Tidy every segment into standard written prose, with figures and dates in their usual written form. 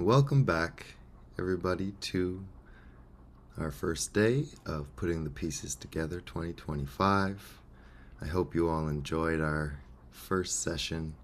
Welcome back, everybody, to our first day of Putting the Pieces Together 2025. I hope you all enjoyed our first session.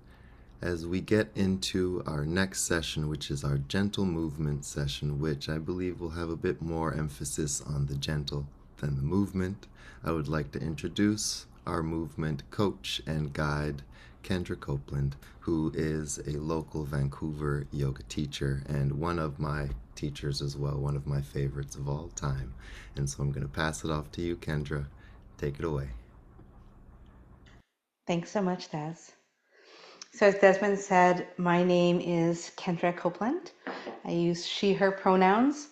As we get into our next session, which is our gentle movement session, which I believe will have a bit more emphasis on the gentle than the movement, I would like to introduce our movement coach and guide, Kendra Copeland, who is a local Vancouver yoga teacher and one of my teachers as well, one of my favorites of all time. And so I'm going to pass it off to you, Kendra. Take it away. Thanks so much, Des. So as Desmond said, my name is Kendra Copeland. I use she, her pronouns,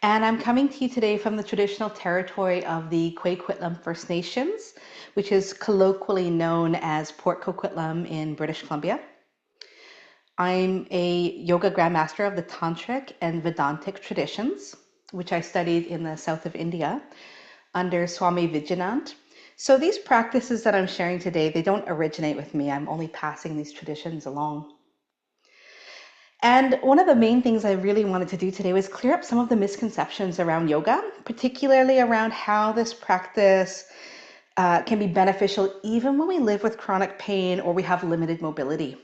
and I'm coming to you today from the traditional territory of the Coquitlam First Nations, which is colloquially known as Port Coquitlam in British Columbia. I'm a yoga grandmaster of the Tantric and Vedantic traditions, which I studied in the south of India under Swami Vijayanand. So these practices that I'm sharing today, they don't originate with me. I'm only passing these traditions along. And one of the main things I really wanted to do today was clear up some of the misconceptions around yoga, particularly around how this practice can be beneficial even when we live with chronic pain or we have limited mobility.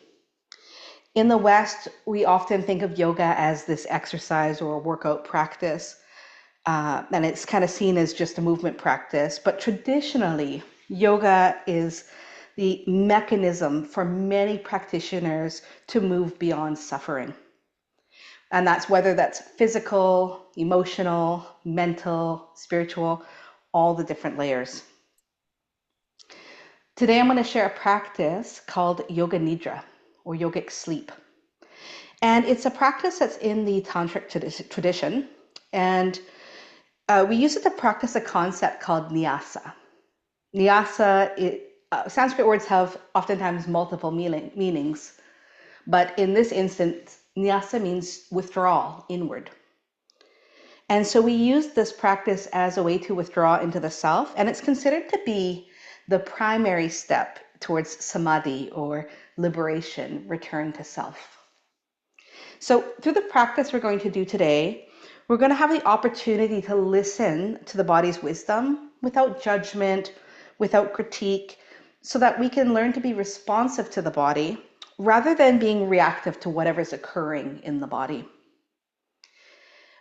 In the West, we often think of yoga as this exercise or workout practice, and it's kind of seen as just a movement practice. But traditionally, yoga is the mechanism for many practitioners to move beyond suffering. And that's whether that's physical, emotional, mental, spiritual, all the different layers. Today, I'm going to share a practice called Yoga Nidra or yogic sleep. And it's a practice that's in the Tantric tradition. And we use it to practice a concept called nyasa. Nyasa, Sanskrit words have oftentimes multiple meanings, but in this instance, nyasa means withdrawal, inward. And so we use this practice as a way to withdraw into the self, and it's considered to be the primary step towards samadhi or liberation, return to self. So through the practice we're going to do today, we're going to have the opportunity to listen to the body's wisdom without judgment, without critique, so that we can learn to be responsive to the body rather than being reactive to whatever's occurring in the body.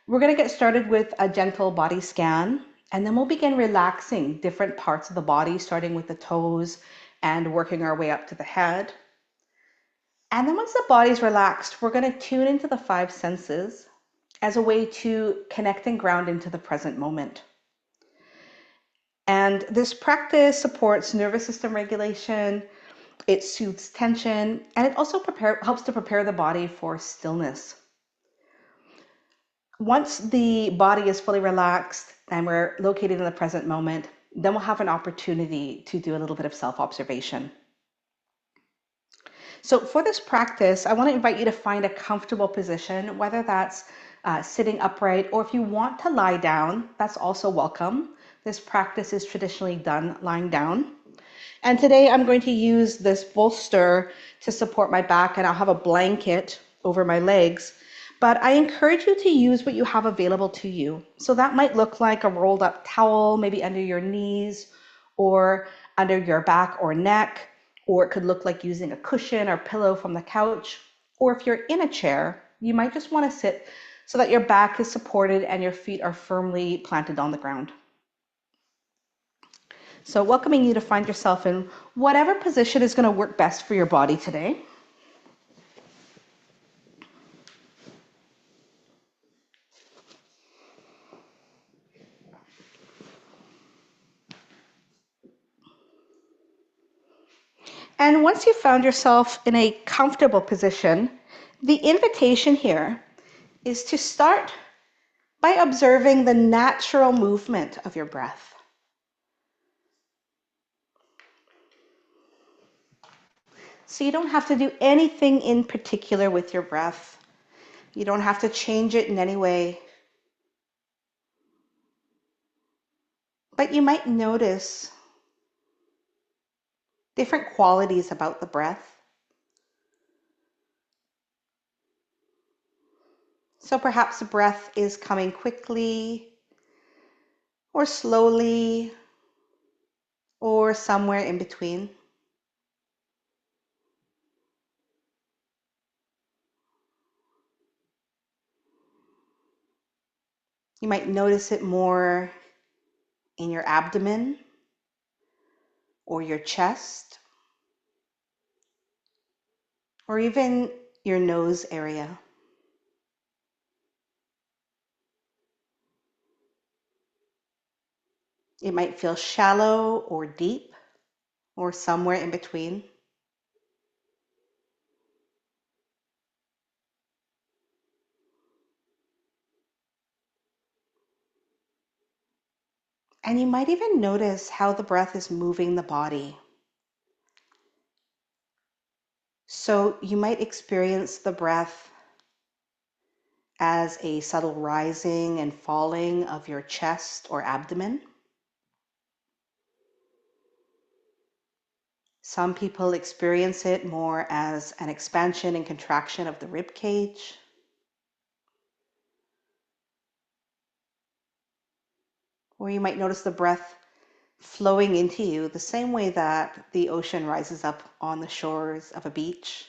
We're going to get started with a gentle body scan, and then we'll begin relaxing different parts of the body, starting with the toes and working our way up to the head. And then once the body's relaxed, we're going to tune into the five senses as a way to connect and ground into the present moment. And this practice supports nervous system regulation, it soothes tension, and it also helps to prepare the body for stillness. Once the body is fully relaxed and we're located in the present moment, then we'll have an opportunity to do a little bit of self-observation. So for this practice, I want to invite you to find a comfortable position, whether that's sitting upright, or if you want to lie down, that's also welcome. This practice is traditionally done lying down. And today I'm going to use this bolster to support my back, and I'll have a blanket over my legs. But I encourage you to use what you have available to you. So that might look like a rolled up towel, maybe under your knees or under your back or neck, or it could look like using a cushion or pillow from the couch. Or if you're in a chair, you might just want to sit so that your back is supported and your feet are firmly planted on the ground. So welcoming you to find yourself in whatever position is going to work best for your body today. And once you've found yourself in a comfortable position, the invitation here is to start by observing the natural movement of your breath. So you don't have to do anything in particular with your breath. You don't have to change it in any way. But you might notice different qualities about the breath. So perhaps the breath is coming quickly or slowly or somewhere in between. You might notice it more in your abdomen or your chest or even your nose area. It might feel shallow or deep or somewhere in between. And you might even notice how the breath is moving the body. So you might experience the breath as a subtle rising and falling of your chest or abdomen. Some people experience it more as an expansion and contraction of the rib cage. Or you might notice the breath flowing into you the same way that the ocean rises up on the shores of a beach.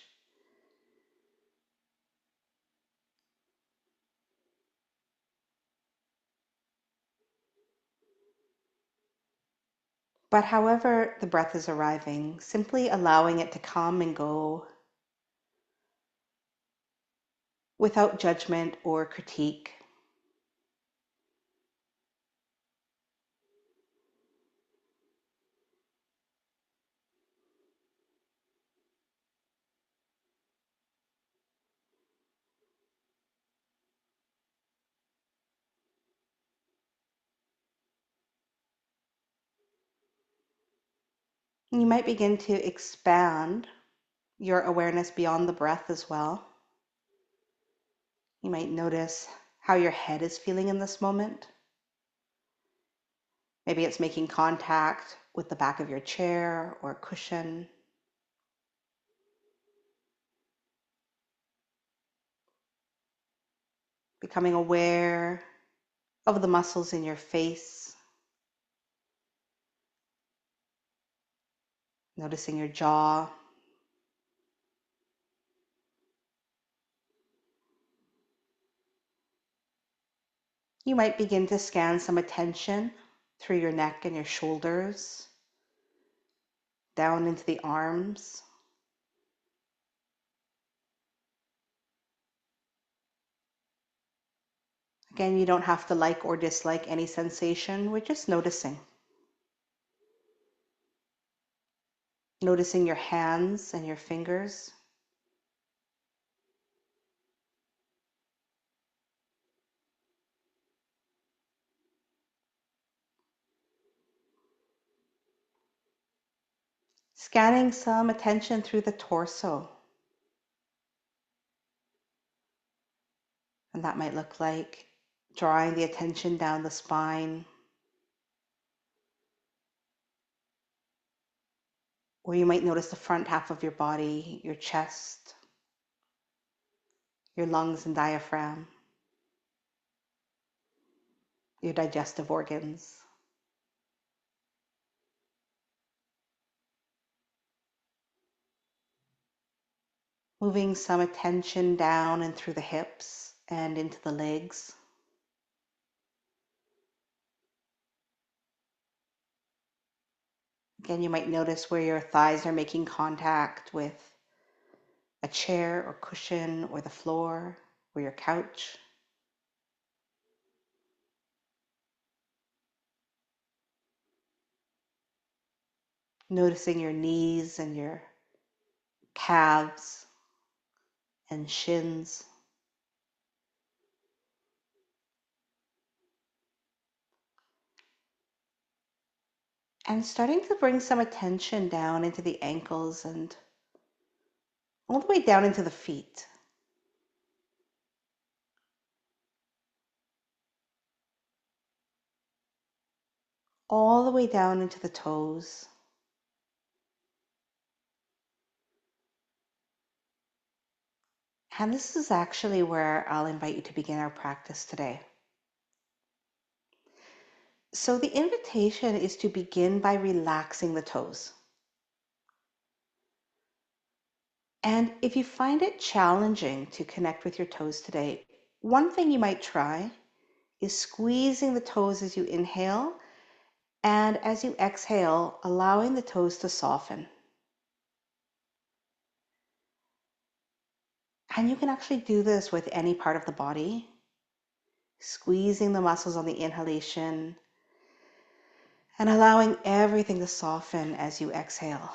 But however the breath is arriving, simply allowing it to come and go without judgment or critique. You might begin to expand your awareness beyond the breath as well. You might notice how your head is feeling in this moment. Maybe it's making contact with the back of your chair or cushion. Becoming aware of the muscles in your face, noticing your jaw. You might begin to scan some attention through your neck and your shoulders, down into the arms. Again, you don't have to like or dislike any sensation. We're just noticing. Noticing your hands and your fingers. Scanning some attention through the torso. And that might look like drawing the attention down the spine. Or you might notice the front half of your body, your chest, your lungs and diaphragm, your digestive organs. Moving some attention down and through the hips and into the legs. Again, you might notice where your thighs are making contact with a chair or cushion or the floor or your couch. Noticing your knees and your calves and shins. And starting to bring some attention down into the ankles and all the way down into the feet. All the way down into the toes. And this is actually where I'll invite you to begin our practice today. So the invitation is to begin by relaxing the toes. And if you find it challenging to connect with your toes today, one thing you might try is squeezing the toes as you inhale, and as you exhale, allowing the toes to soften. And you can actually do this with any part of the body, squeezing the muscles on the inhalation and allowing everything to soften as you exhale.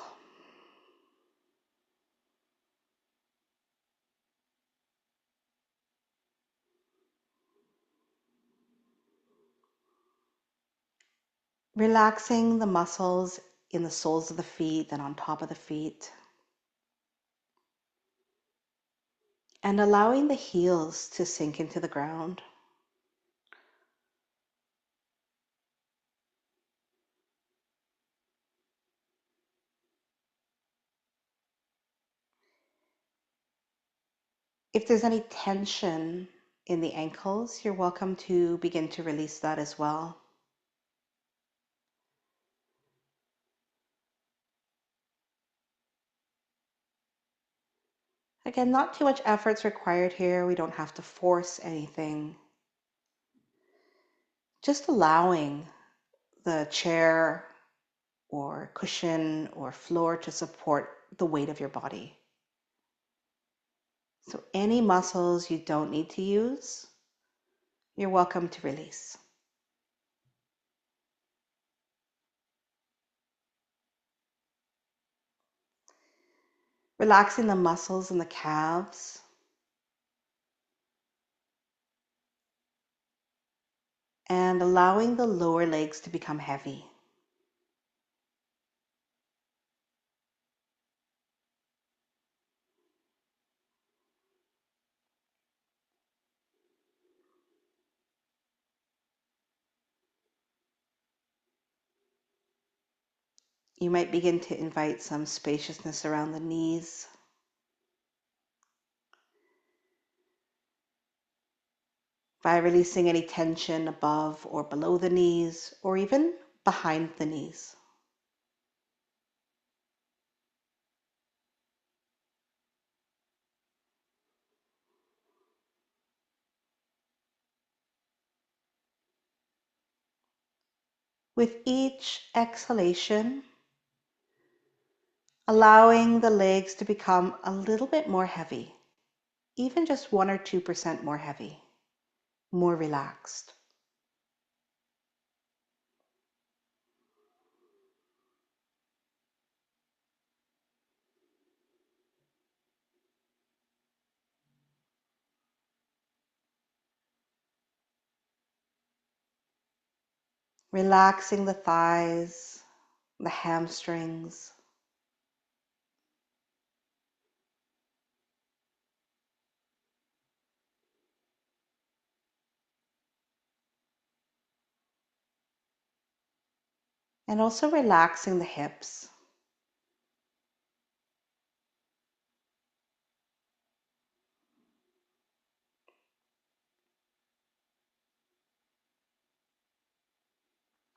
Relaxing the muscles in the soles of the feet and on top of the feet. And allowing the heels to sink into the ground. If there's any tension in the ankles, you're welcome to begin to release that as well. Again, not too much effort's required here. We don't have to force anything. Just allowing the chair or cushion or floor to support the weight of your body. So any muscles you don't need to use, you're welcome to release. Relaxing the muscles in the calves. And allowing the lower legs to become heavy. You might begin to invite some spaciousness around the knees. By releasing any tension above or below the knees, or even behind the knees. With each exhalation, allowing the legs to become a little bit more heavy, even just 1 or 2% more heavy, more relaxed. Relaxing the thighs, the hamstrings. And also relaxing the hips.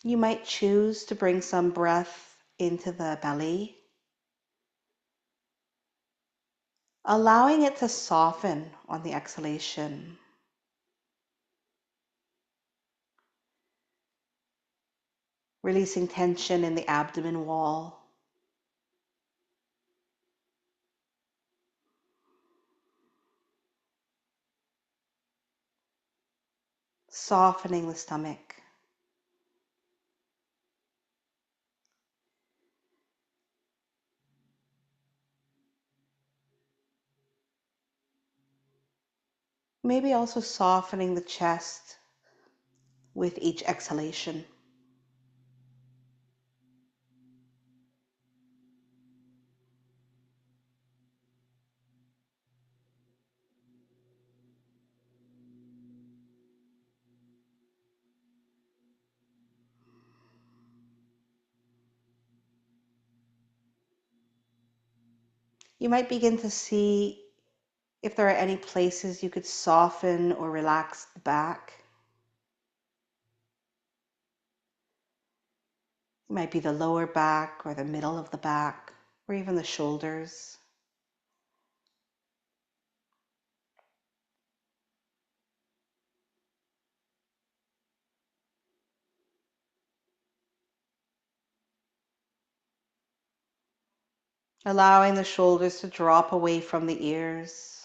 You might choose to bring some breath into the belly, allowing it to soften on the exhalation. Releasing tension in the abdomen wall. Softening the stomach. Maybe also softening the chest with each exhalation. You might begin to see If there are any places you could soften or relax the back, it might be the lower back or the middle of the back or even the shoulders. Allowing the shoulders to drop away from the ears.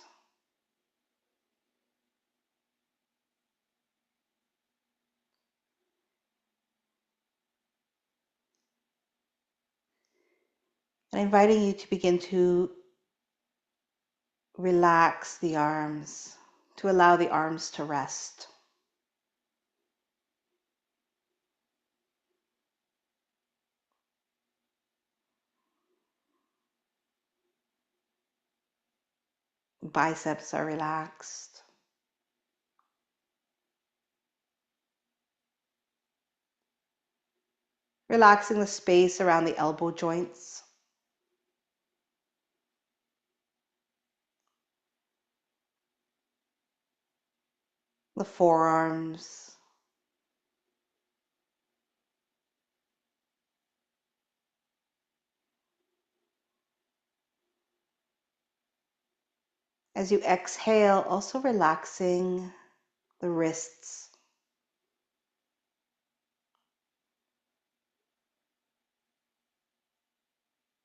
And inviting you to begin to relax the arms, to allow the arms to rest. Biceps are relaxed. Relaxing the space around the elbow joints. The forearms. As you exhale, also relaxing the wrists.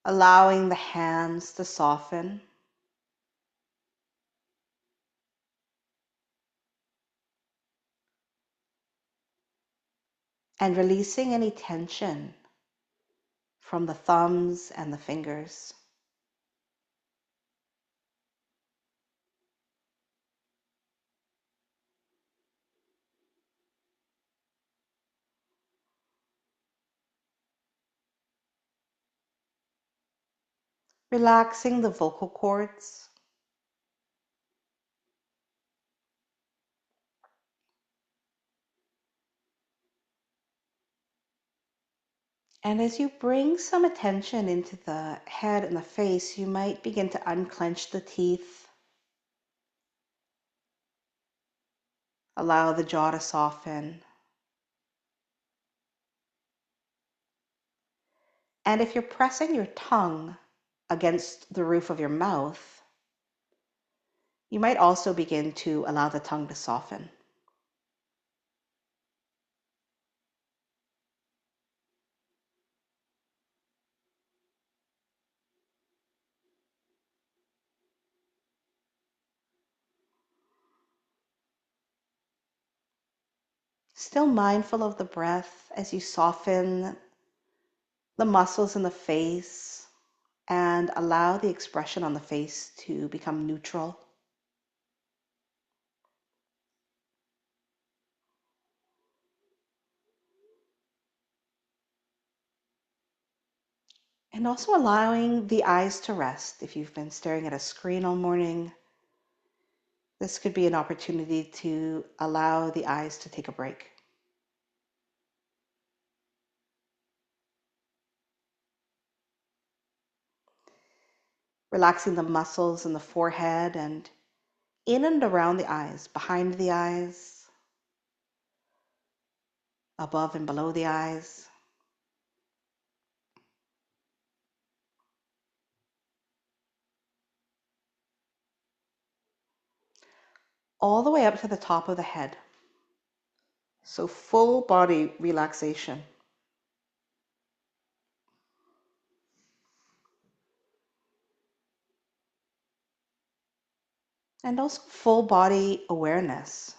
Allowing the hands to soften. And releasing any tension from the thumbs and the fingers. Relaxing the vocal cords. And as you bring some attention into the head and the face, you might begin to unclench the teeth. Allow the jaw to soften. And if you're pressing your tongue against the roof of your mouth, you might also begin to allow the tongue to soften. Still mindful of the breath as you soften the muscles in the face and allow the expression on the face to become neutral. And also allowing the eyes to rest. If you've been staring at a screen all morning, this could be an opportunity to allow the eyes to take a break. Relaxing the muscles in the forehead and in and around the eyes, behind the eyes, above and below the eyes. All the way up to the top of the head. So full body relaxation. And also full body awareness.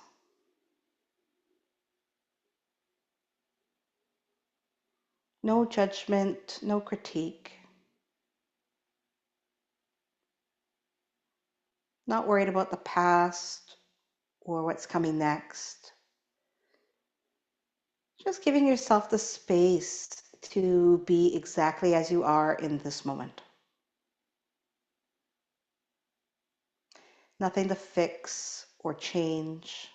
No judgment, no critique. Not worried about the past or what's coming next. Just giving yourself the space to be exactly as you are in this moment. Nothing to fix or change.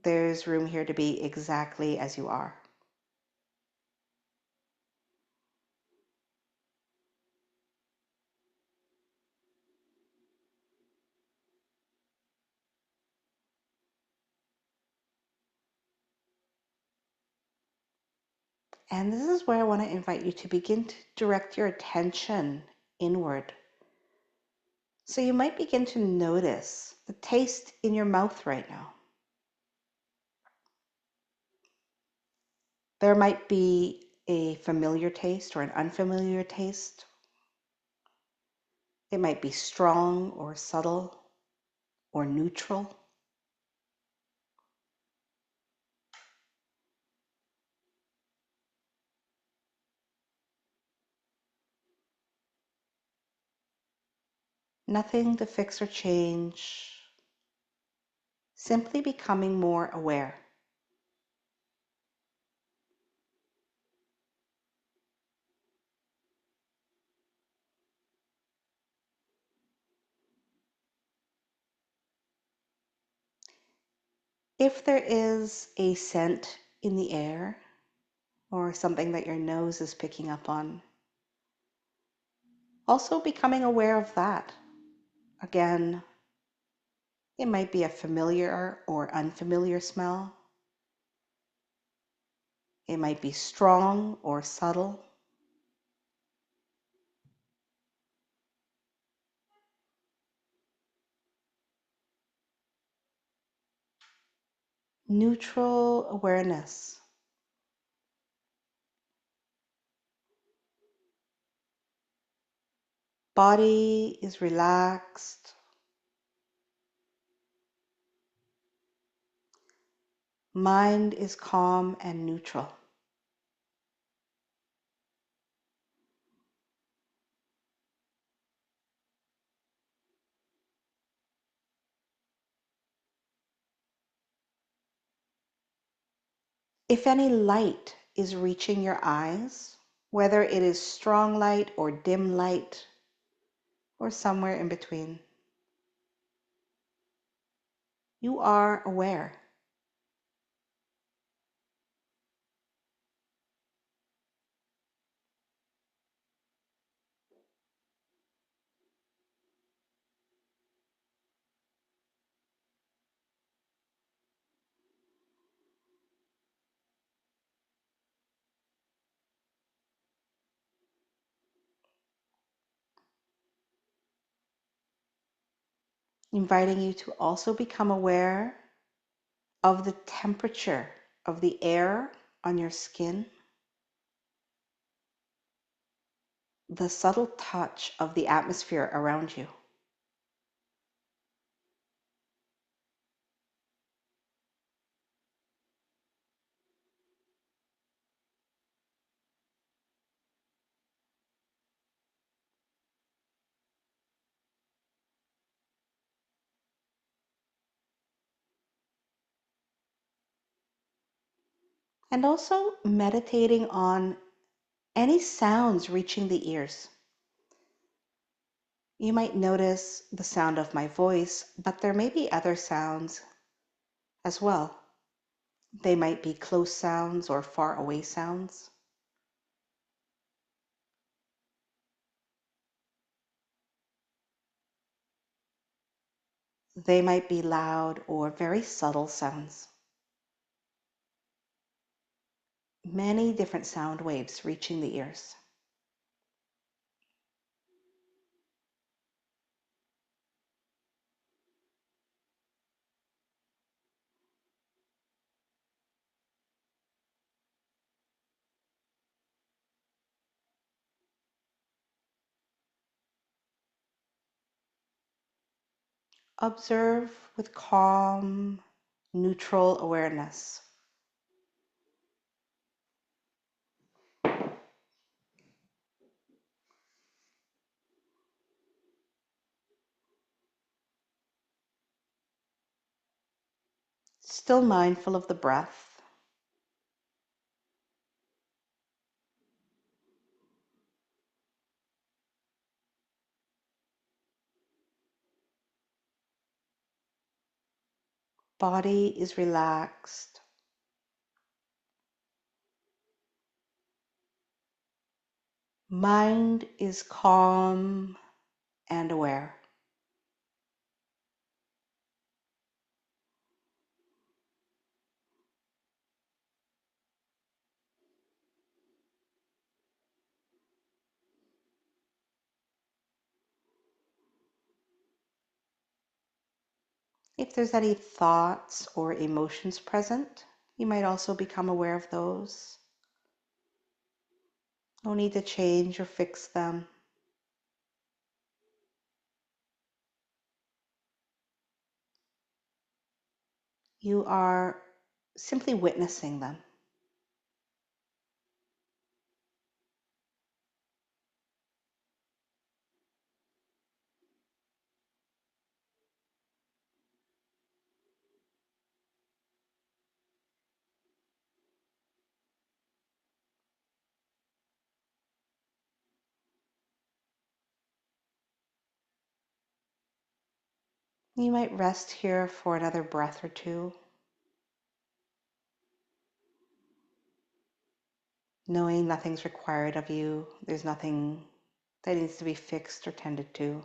There's room here to be exactly as you are. And this is where I want to invite you to begin to direct your attention inward. So you might begin to notice the taste in your mouth right now. There might be a familiar taste or an unfamiliar taste. It might be strong or subtle or neutral. Nothing to fix or change, simply becoming more aware. If there is a scent in the air or something that your nose is picking up on, also becoming aware of that. Again, it might be a familiar or unfamiliar smell. It might be strong or subtle. Neutral awareness. Body is relaxed. Mind is calm and neutral. If any light is reaching your eyes, whether it is strong light or dim light or somewhere in between, you are aware. Inviting you to also become aware of the temperature of the air on your skin, the subtle touch of the atmosphere around you. And also meditating on any sounds reaching the ears. You might notice the sound of my voice, but there may be other sounds as well. They might be close sounds or far away sounds. They might be loud or very subtle sounds. Many different sound waves reaching the ears. Observe with calm, neutral awareness. Still mindful of the breath. Body is relaxed. Mind is calm and aware. If there's any thoughts or emotions present, you might also become aware of those. No need to change or fix them. You are simply witnessing them. You might rest here for another breath or two, knowing nothing's required of you. There's nothing that needs to be fixed or tended to.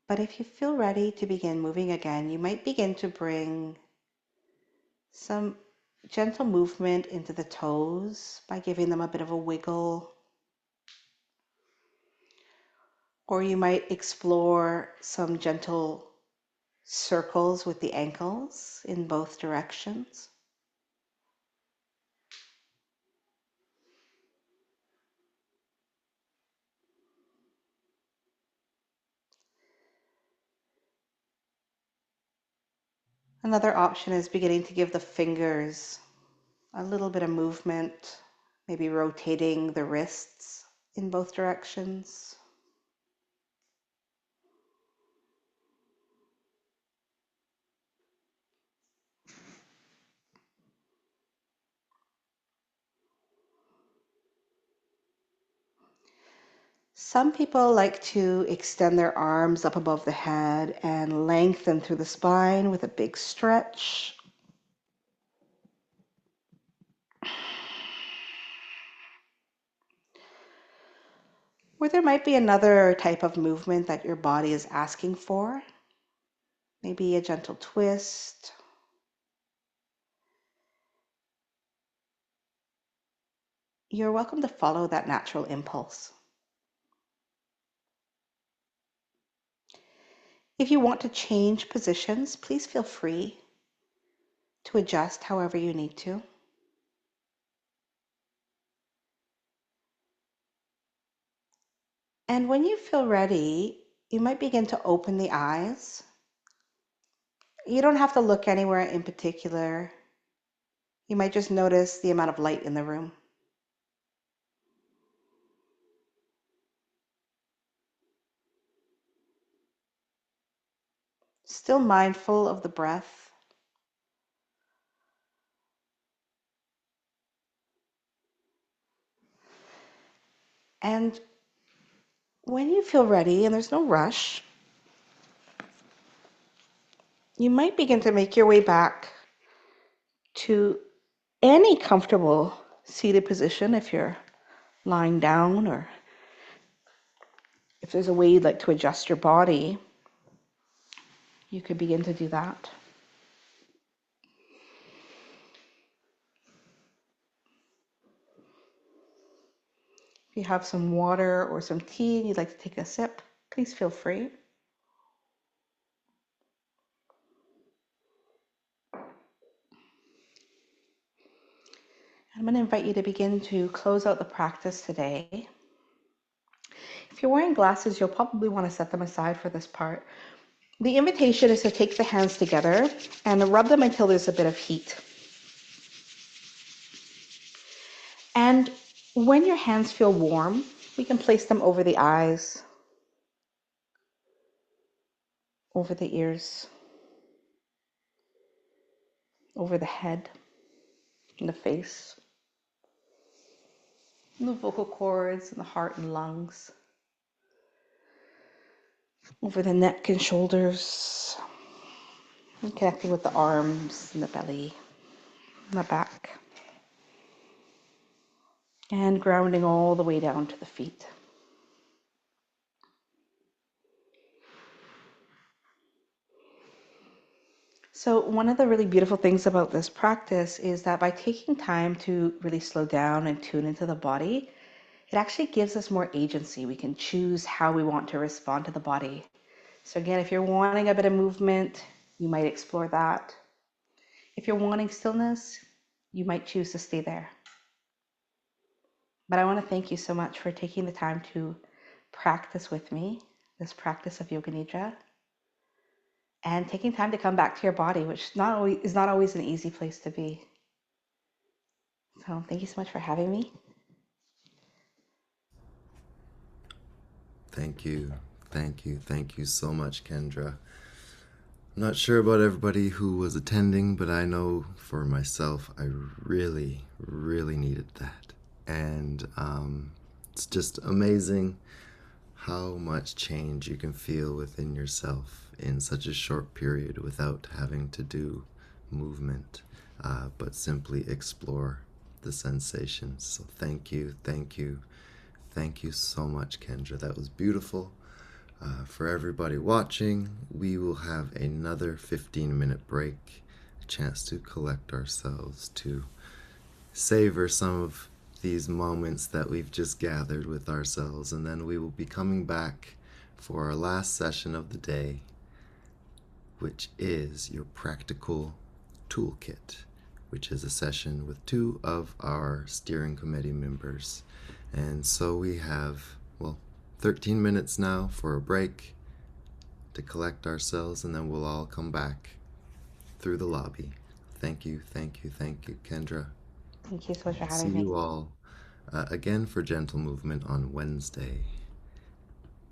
But if you feel ready to begin moving again, you might begin to bring some gentle movement into the toes by giving them a bit of a wiggle. Or you might explore some gentle circles with the ankles in both directions. Another option is beginning to give the fingers a little bit of movement, maybe rotating the wrists in both directions. Some people like to extend their arms up above the head and lengthen through the spine with a big stretch. Or there might be another type of movement that your body is asking for, maybe a gentle twist. You're welcome to follow that natural impulse. If you want to change positions, please feel free to adjust however you need to. And when you feel ready, you might begin to open the eyes. You don't have to look anywhere in particular. You might just notice the amount of light in the room. Still mindful of the breath. And when you feel ready, and there's no rush, you might begin to make your way back to any comfortable seated position if you're lying down, or if there's a way you'd like to adjust your body, you could begin to do that. If you have some water or some tea and you'd like to take a sip, please feel free. I'm going to invite you to begin to close out the practice today. If you're wearing glasses, you'll probably want to set them aside for this part. The invitation is to take the hands together and rub them until there's a bit of heat. And when your hands feel warm, we can place them over the eyes, over the ears, over the head, and the face, and the vocal cords, and the heart and lungs, over the neck and shoulders, and connecting with the arms and the belly and the back, and grounding all the way down to the feet. So, one of the really beautiful things about this practice is that by taking time to really slow down and tune into the body, it actually gives us more agency. We can choose how we want to respond to the body. So, again, if you're wanting a bit of movement, you might explore that. If you're wanting stillness, you might choose to stay there. But I want to thank you so much for taking the time to practice with me, this practice of Yoga Nidra, and taking time to come back to your body, which is not always an easy place to be. So thank you so much for having me. Thank you, thank you so much, Kendra. I'm not sure about everybody who was attending, but I know for myself, I really, really needed that. And it's just amazing how much change you can feel within yourself in such a short period without having to do movement, but simply explore the sensations. So thank you, thank you, thank you so much, Kendra. That was beautiful. For everybody watching, we will have another 15-minute break, a chance to collect ourselves, to savor some of these moments that we've just gathered with ourselves, and then we will be coming back for our last session of the day, which is your practical toolkit, which is a session with two of our steering committee members. And so we have, well, 13 minutes now for a break to collect ourselves, and then we'll all come back through the lobby. Thank you, thank you, thank you, Kendra. Thank you so much for See having me. you all again for Gentle Movement on Wednesday.